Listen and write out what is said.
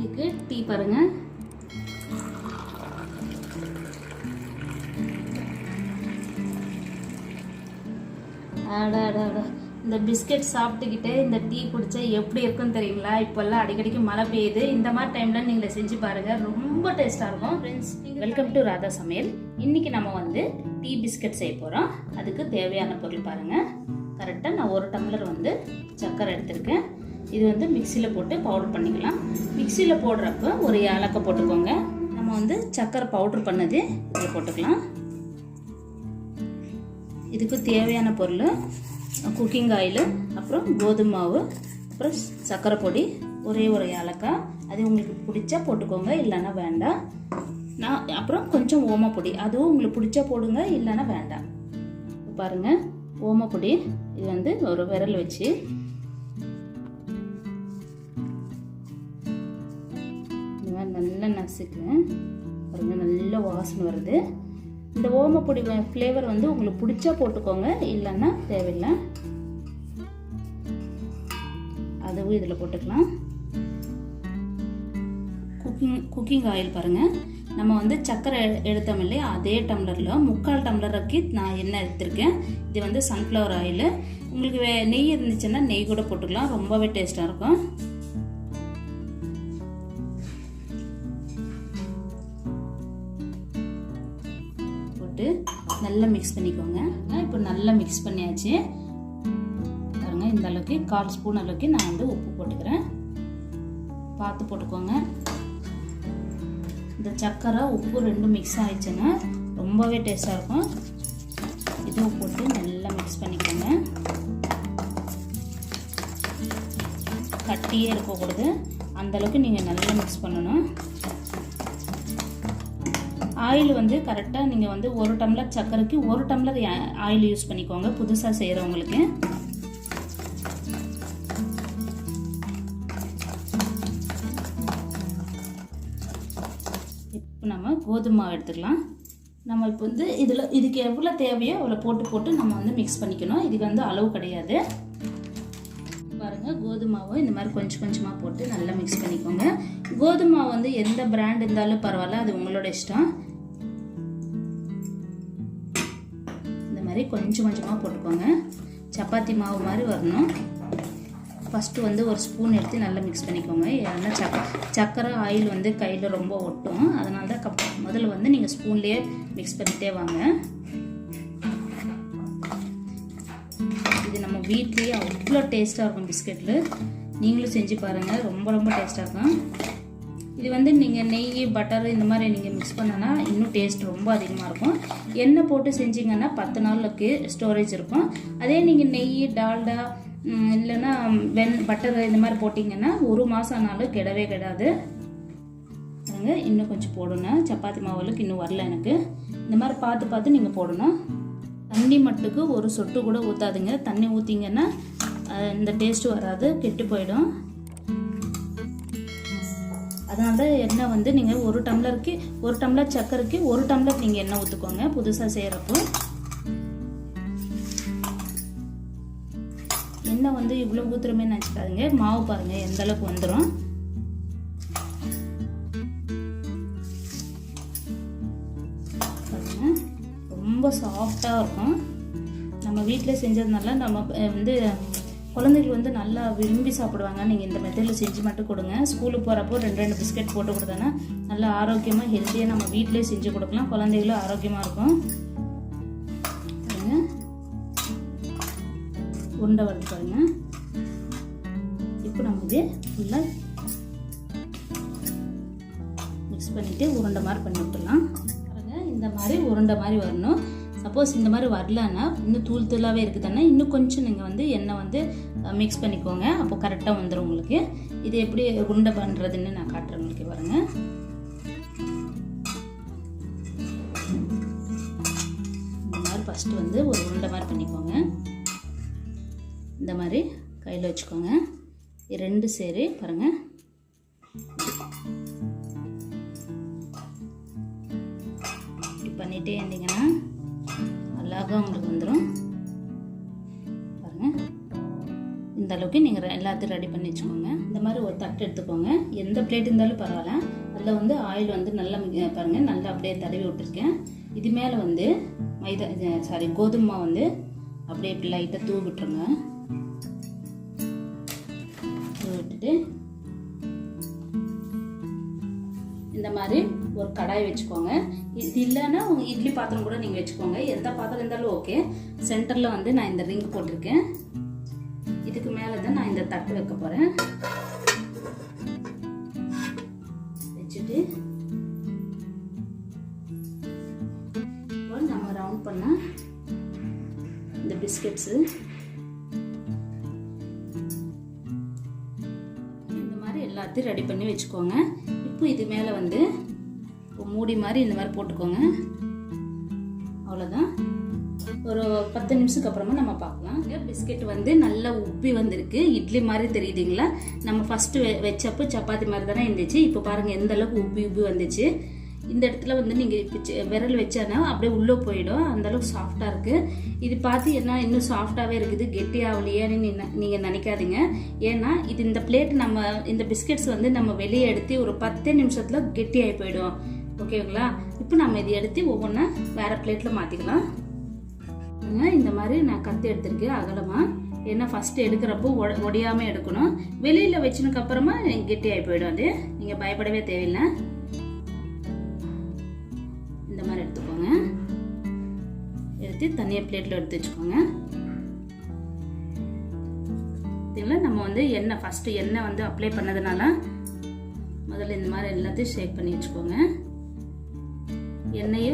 இதுக்கு டீ பாருங்க. இந்த பிஸ்கெட் சாப்பிட்டுக்கிட்டு இந்த டீ குடிச்சா எப்படி இருக்குன்னு தெரியுங்களா? இப்போல்லாம் அடிக்கடிக்கு மழை பெய்யுது. இந்த மாதிரி டைம்ல நீங்க செஞ்சு பாருங்க, ரொம்ப டேஸ்டா இருக்கும். ஃப்ரெண்ட்ஸ், வெல்கம் டு ராதா சமையல். இன்னைக்கு நம்ம வந்து டீ பிஸ்கெட் செய்ய போறோம். அதுக்கு தேவையான பொருள் பாருங்க. கரெக்டாக நான் 1 டம்ளர் வந்து சர்க்கரை எடுத்திருக்கேன். இது வந்து மிக்சியில் போட்டு பவுடர் பண்ணிக்கலாம். மிக்சியில் போடுறப்ப ஒரு ஏலக்காய் போட்டுக்கோங்க. நம்ம வந்து சர்க்கரை பவுடர் பண்ணது இதில் போட்டுக்கலாம். இதுக்கு தேவையான பொருள் குக்கிங் ஆயில், அப்புறம் கோதுமை மாவு, அப்புறம் சர்க்கரை பொடி, ஒரே ஒரு ஏலக்காய். அது உங்களுக்கு பிடிச்சா போட்டுக்கோங்க, இல்லைன்னா வேண்டாம். அப்புறம் கொஞ்சம் ஓமப்பொடி, அதுவும் உங்களுக்கு பிடிச்சா போடுங்க, இல்லைன்னா வேண்டாம். பாருங்கள், ஓமப்பொடி இது வந்து ஒரு விரல் வச்சு இந்த மாதிரி நல்லா நசுக்குவேன். பாருங்கள், நல்ல வாசனை வருது. இந்த ஓமப்பொடி ஃப்ளேவர் வந்து உங்களுக்கு பிடிச்சா போட்டுக்கோங்க, இல்லைன்னா தேவையில்லை. அதுவும் இதில் போட்டுக்கலாம். குக்கிங் ஆயில் பாருங்கள், நம்ம வந்து சர்க்கரை எடுத்தோம் இல்லையா, அதே டம்ளரில் 3/4 டம்ளருக்கு நான் எண்ணெய் எடுத்திருக்கேன். இது வந்து சன்ஃப்ளவர் ஆயில். உங்களுக்கு நெய் இருந்துச்சுன்னா நெய் கூட போட்டுக்கலாம், ரொம்பவே டேஸ்ட்டாக இருக்கும். போட்டு நல்லா மிக்ஸ் பண்ணிக்கோங்க. இப்போ நல்லா மிக்ஸ் பண்ணியாச்சு பாருங்க. இந்த அளவுக்கு 1/4 ஸ்பூன் அளவுக்கு நான் வந்து உப்பு போட்டுக்கிறேன். பார்த்து போட்டுக்கோங்க. இந்த சர்க்கரை உப்பு ரெண்டும் மிக்ஸ் ஆயிடுச்சுன்னா ரொம்பவே டேஸ்டாக இருக்கும். இதுவும் போட்டு நல்லா மிக்ஸ் பண்ணிக்கோங்க. கட்டியே இருக்கக்கூடாது, அந்தளவுக்கு நீங்கள் நல்லா மிக்ஸ் பண்ணணும். ஆயில் வந்து கரெக்டாக நீங்கள் வந்து 1 டம்ளர் சர்க்கரைக்கு 1 டம்ளர் ஆயில் யூஸ் பண்ணிக்கோங்க, புதுசாக செய்கிறவங்களுக்கு. இப்போ நம்ம கோதுமை மாவு எடுத்துக்கலாம். நம்ம இப்போ வந்து இதுக்கு எவ்வளோ தேவையோ அவ்வளோ போட்டு நம்ம வந்து மிக்ஸ் பண்ணிக்கணும். இதுக்கு வந்து அளவு கிடையாது. பாருங்கள், கோதுமை மாவு இந்த மாதிரி கொஞ்சமாக போட்டு நல்லா மிக்ஸ் பண்ணிக்கோங்க. கோதுமை மாவு வந்து எந்த பிராண்ட் இருந்தாலும் பரவாயில்ல, அது உங்களோட இஷ்டம். இந்த மாதிரி கொஞ்சமாக போட்டுக்கோங்க. சப்பாத்தி மாவு மாதிரி வரணும். ஃபஸ்ட்டு வந்து ஒரு ஸ்பூன் எடுத்து நல்லா மிக்ஸ் பண்ணிக்கோங்க. ஏன்னா சர்க்கரை ஆயில் வந்து கையில் ரொம்ப ஒட்டும். அதனால தான் முதல்ல வந்து நீங்கள் ஸ்பூன்லேயே மிக்ஸ் பண்ணிகிட்டே வாங்க. இது நம்ம வீட்லேயே அவ்வளோ டேஸ்ட்டாக இருக்கும் பிஸ்கெட்டில். நீங்களும் செஞ்சு பாருங்கள், ரொம்ப டேஸ்ட்டாக இருக்கும். இது வந்து நீங்கள் நெய், பட்டர் இந்த மாதிரி நீங்கள் மிக்ஸ் பண்ணனா இன்னும் டேஸ்ட் ரொம்ப அதிகமாக இருக்கும். எண்ணெய் போட்டு செஞ்சிங்கன்னா 10 நாளுக்கு ஸ்டோரேஜ் இருக்கும். அதே நீங்கள் நெய், டால்டா இல்லைன்னா பட்டர் இந்த மாதிரி போட்டிங்கன்னா 1 மாதம் ஆனாலும் கெடவே கெடாது. பாருங்க, இன்னும் கொஞ்சம் போடணும். சப்பாத்தி மாவுக்கு இன்னும் வரல எனக்கு. இந்த மாதிரி பார்த்து நீங்கள் போடணும். தண்ணி மட்டுக்கு ஒரு சொட்டு கூட ஊற்றாதுங்க. தண்ணி ஊற்றிங்கன்னா இந்த டேஸ்ட் வராது, கெட்டு போயிடும். அதனால தான் எண்ணெய் வந்து நீங்கள் 1 டம்ளர் சர்க்கரைக்கு 1 டம்ளர் நீங்கள் எண்ணெய் ஊற்றுக்கோங்க புதுசாக செய்கிறப்போ. எண்ணெய் வந்து இவ்வளோ ஊற்றுறமே நினச்சிக்காதுங்க. மாவு பாருங்கள் எந்த அளவுக்கு வந்துடும். பாருங்கள், ரொம்ப சாஃப்டாக இருக்கும். நம்ம வீட்டில் செஞ்சதுனால நம்ம வந்து குழந்தைகள் வந்து நல்லா விரும்பி சாப்பிடுவாங்க. நீங்கள் இந்த மெத்தடில் செஞ்சு மட்டும் கொடுங்க. ஸ்கூலுக்கு போகிறப்போ 2 பிஸ்கெட் போட்டு கொடுத்தோன்னா நல்லா ஆரோக்கியமாக ஹெல்த்தியாக நம்ம வீட்டிலே செஞ்சு கொடுக்கலாம். குழந்தைகளும் ஆரோக்கியமாக இருக்கும். உருண்டை வருது பாருங்க. இப்போ நம்ம இது ஃபுல்லாக மிக்ஸ் பண்ணிவிட்டு உருண்டை மாதிரி பண்ணி விட்டுடலாம். பாருங்கள், இந்த மாதிரி உருண்டை மாதிரி வரணும். சப்போஸ் இந்த மாதிரி வரலன்னா, இன்னும் தூளாகவே இருக்குதுன்னா இன்னும் கொஞ்சம் நீங்கள் வந்து எண்ணெய் வந்து மிக்ஸ் பண்ணிக்கோங்க. அப்போ கரெக்டாக வந்துடும் உங்களுக்கு. இது எப்படி உருண்டை பண்ணுறதுன்னு நான் காட்டுறேன் உங்களுக்கு. பாருங்கள், இந்த மாதிரி ஃபஸ்ட்டு வந்து ஒரு உருண்டை மாதிரி பண்ணிக்கோங்க. இந்த மாதிரி கையில் வச்சுக்கோங்க. 2 சேரு பாருங்கள். இப்படி பண்ணிகிட்டே இருந்தீங்கன்னா அழகாக உங்களுக்கு வந்துடும். பாருங்கள், இந்த அளவுக்கு நீங்கள் எல்லாத்தையும் ரெடி பண்ணி வச்சுக்கோங்க. இந்த மாதிரி ஒரு தட்டு எடுத்துக்கோங்க. எந்த பிளேட் இருந்தாலும் பரவாயில்ல. அதில் வந்து ஆயில் வந்து நல்லா பாருங்கள், நல்லா அப்படியே தடவி விட்டுருக்கேன். இது மேலே வந்து கோதுமை மாவு வந்து அப்படியே இப்படி லைட்டாக தூவி விட்டுருங்க. தூவி விட்டுட்டு இந்த மாதிரி ஒரு கடாய் வச்சுக்கோங்க. இது இல்லைன்னா உங்கள் இட்லி பாத்திரம் கூட நீங்கள் வச்சுக்கோங்க. எந்த பாத்திரம் இருந்தாலும் ஓகே. சென்டரில் வந்து நான் இந்த ரிங் போட்டிருக்கேன். இதுக்கு மேலே தான் நான் இந்த தட்டு வைக்க போகிறேன். வச்சுட்டு நம்ம ரவுண்ட் பண்ண இந்த பிஸ்கெட்ஸு இந்த மாதிரி எல்லாத்தையும் ரெடி பண்ணி வச்சுக்கோங்க. இப்போ இது மேலே வந்து மூடி மாதிரி இந்த மாதிரி போட்டுக்கோங்க. அவ்வளோதான். ஒரு 10 நிமிஷத்துக்கு அப்புறமா நம்ம பார்க்கலாம். பிஸ்கெட் வந்து நல்லா உப்பி வந்திருக்கு. இட்லி மாதிரி தெரியுதுங்களா? நம்ம ஃபஸ்ட்டு வச்சப்போ சப்பாத்தி மாதிரி தானே இருந்துச்சு. இப்போ பாருங்கள் எந்த அளவுக்கு உப்பி வந்துச்சு. இந்த இடத்துல வந்து நீங்கள் விரல் வச்சானா அப்படியே உள்ளே போயிடும். அந்தளவுக்கு சாஃப்டாக இருக்குது. இது பார்த்து என்ன இன்னும் சாஃப்டாகவே இருக்குது, கெட்டியாகலையேன்னு நீங்கள் நினைக்காதீங்க. ஏன்னா இது இந்த பிளேட் நம்ம இந்த பிஸ்கெட்ஸ் வந்து நம்ம வெளியே எடுத்து ஒரு 10 நிமிஷத்தில் கெட்டியாகி போயிடும். ஓகேங்களா? இப்போ நம்ம இதை எடுத்து ஒவ்வொன்றா வேறு பிளேட்டில் மாற்றிக்கலாம். இந்த மாதிரி நான் கத்தி எடுத்திருக்கேன் அகலமாக. ஏன்னா ஃபஸ்ட்டு எடுக்கிறப்போ ஒடியாமல் எடுக்கணும். வெளியில் வச்சுனதுக்கு அப்புறமா கெட்டியாகி போயிடும். அது நீங்கள் பயப்படவே தேவையில்லை. இந்த மாதிரி எடுத்துக்கோங்க. எடுத்து தனியாக பிளேட்டில் எடுத்து வச்சுக்கோங்க. பார்த்தீங்களா? நம்ம வந்து ஃபஸ்ட்டு எண்ணெய் வந்து அப்ளை பண்ணதுனால முதல்ல இந்த மாதிரி எல்லாத்தையும் ஷேக் பண்ணி வச்சுக்கோங்க. எண்ணெயும்